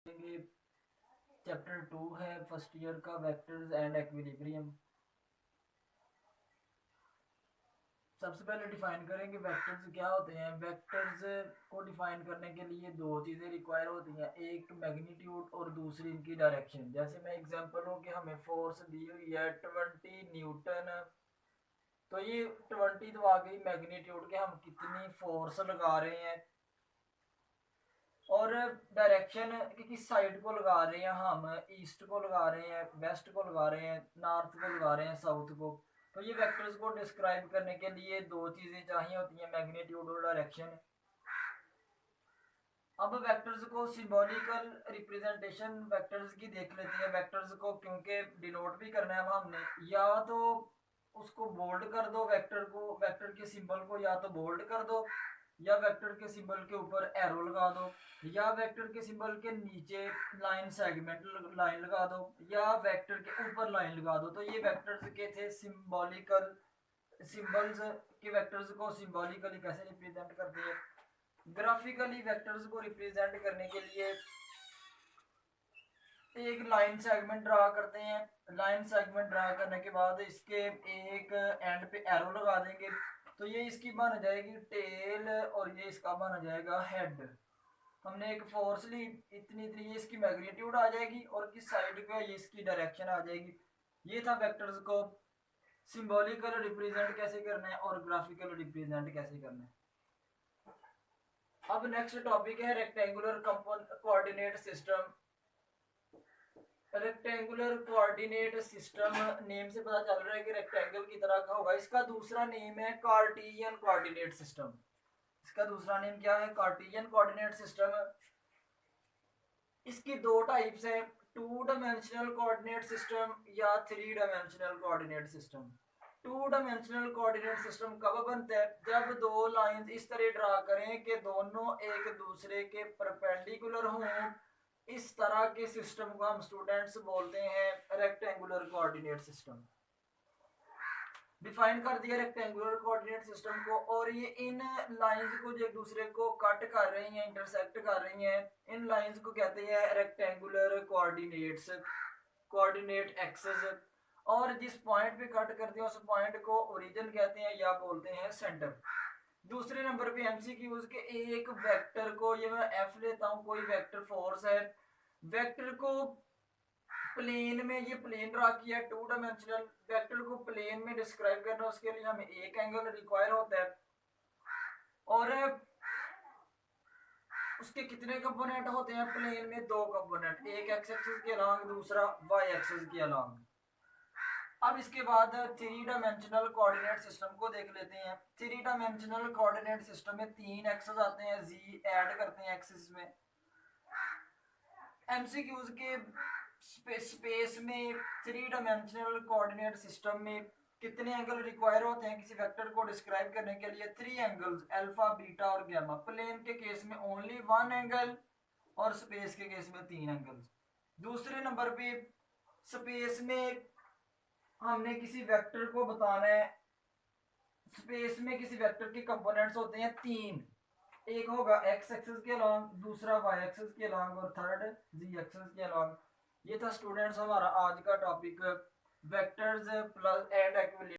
ये चैप्टर 2 है first year का, वेक्टर्स एंड इक्विलिब्रियम। सबसे पहले डिफाइन करेंगे वेक्टर्स क्या होते हैं। वेक्टर्स को डिफाइन करने के लिए दो चीज़ें रिक्वायर होती हैं, एक मैग्नीट्यूड और दूसरी इनकी डायरेक्शन। जैसे मैं एग्जांपल हो कि हमें फोर्स दी हुई है 20 न्यूटन, तो ये 20 तो आ गई मैग्नीट्यूड के हम कितनी फोर्स लगा रहे हैं, और डायरेक्शन कि किस साइड को लगा रहे हैं, हम ईस्ट को लगा रहे हैं, वेस्ट को लगा रहे हैं, नॉर्थ को लगा रहे हैं, साउथ को। तो ये वेक्टर्स को डिस्क्राइब करने के लिए दो चीज़ें चाहिए होती हैं, मैग्नीट्यूड और डायरेक्शन। अब वेक्टर्स को सिंबॉलिकल रिप्रेजेंटेशन वेक्टर्स की देख लेते हैं। वेक्टर्स को क्योंकि डिनोट भी करना है अब हमने, या तो उसको बोल्ड कर दो, वेक्टर को, वेक्टर के सिंबल को या तो बोल्ड कर दो, या वेक्टर के सिंबल के ऊपर एरो लगा दो, या वेक्टर के सिंबल के नीचे लाइन सेगमेंट लाइन लगा दो, या वेक्टर के ऊपर लाइन लगा दो। तो ये वेक्टर्स के थे सिंबॉलिकल सिंबल्स के। वेक्टर्स को सिंबॉलिकली कैसे रिप्रेजेंट करते हैं, ग्राफिकली वेक्टर्स को रिप्रेजेंट करने के लिए एक लाइन सेगमेंट ड्रा करते हैं। लाइन सेगमेंट ड्रा करने के बाद इसके एक एंड पे एरो लगा देंगे, तो ये इसकी बन जाएगी टेल और ये इसका बन जाएगा हेड। हमने एक फोर्स ली, इतनी इतनी, ये इसकी मैग्नीट्यूड आ जाएगी और किस साइड पे ये इसकी डायरेक्शन आ जाएगी। ये था वेक्टर्स को सिंबॉलिकल रिप्रेजेंट कैसे करना है और ग्राफिकल रिप्रेजेंट कैसे करना है। अब नेक्स्ट टॉपिक है rectangular coordinate system. Rectangular coordinate system name से पता चल रहा है कि रेक्टेंगल की तरह का होगा। इसका दूसरा नेम है कार्टेशियन कोऑर्डिनेट सिस्टम। इसका दूसरा नेम क्या है? Cartesian coordinate system. इसकी दो टाइप्स है, 2 डायमेंशनल कोऑर्डिनेट सिस्टम या 3 dimensional coordinate system. 2 dimensional coordinate system कब बनता है? जब दो लाइंस इस तरह ड्रा करें कि दोनों एक दूसरे के परपेंडिकुलर हों। इस तरह के सिस्टम को हम स्टूडेंट्स बोलते हैं रेक्टेंगुलर कोऑर्डिनेट सिस्टम। डिफाइन कर दिया रेक्टेंगुलर कोऑर्डिनेट सिस्टम को, और ये इन लाइंस को जो एक दूसरे को कट कर रही हैं, इंटरसेक्ट कर रही हैं, इन लाइंस को कहते हैं रेक्टेंगुलर कोऑर्डिनेट्स, कोऑर्डिनेट एक्सेस। और जिस पॉइंट पे कट करते हैं उस पॉइंट को ओरिजिन कहते हैं या बोलते हैं सेंटर। दूसरे नंबर पे एमसीक्यूज के एक वेक्टर को, ये मैं एफ लेता हूं, कोई वेक्टर फोर्स है, वेक्टर को प्लेन में, ये प्लेन ड्रा किया, 2 डायमेंशनल वेक्टर को प्लेन में डिस्क्राइब करना, उसके लिए हमें एक एंगल रिक्वायर होता है। और उसके कितने कंपोनेंट होते हैं प्लेन में? 2 कंपोनेंट, एक एक्स एक्सिस के अलॉन्ग, दूसरा वाई एक्सिस के अलॉन्ग। अब इसके बाद 3 डायमेंशनल कोऑर्डिनेट सिस्टम को देख लेते हैं। 3 डायमेंशनल कोऑर्डिनेट सिस्टम में 3 एक्सेस आते हैं, जी ऐड करते हैं एक्सिस में। एमसीक्यूज के स्पेस में 3 डायमेंशनल कोऑर्डिनेट सिस्टम में कितने एंगल रिक्वायर होते हैं किसी वेक्टर को डिस्क्राइब करने के लिए? 3 एंगल्स, अल्फा, बीटा और गामा। प्लेन के केस में ओनली 1 एंगल और स्पेस के केस में 3 एंगल्स। दूसरे नंबर पे स्पेस में हमने किसी वेक्टर को बताना है। स्पेस में किसी वेक्टर के कंपोनेंट्स होते हैं 3, एक होगा एक्स एक्सिस के अलॉन्ग, दूसरा वाई एक्सिस के अलॉन्ग और थर्ड जी एक्सिस के अलॉन्ग। ये था स्टूडेंट्स हमारा आज का topic, vectors plus and equilibrium.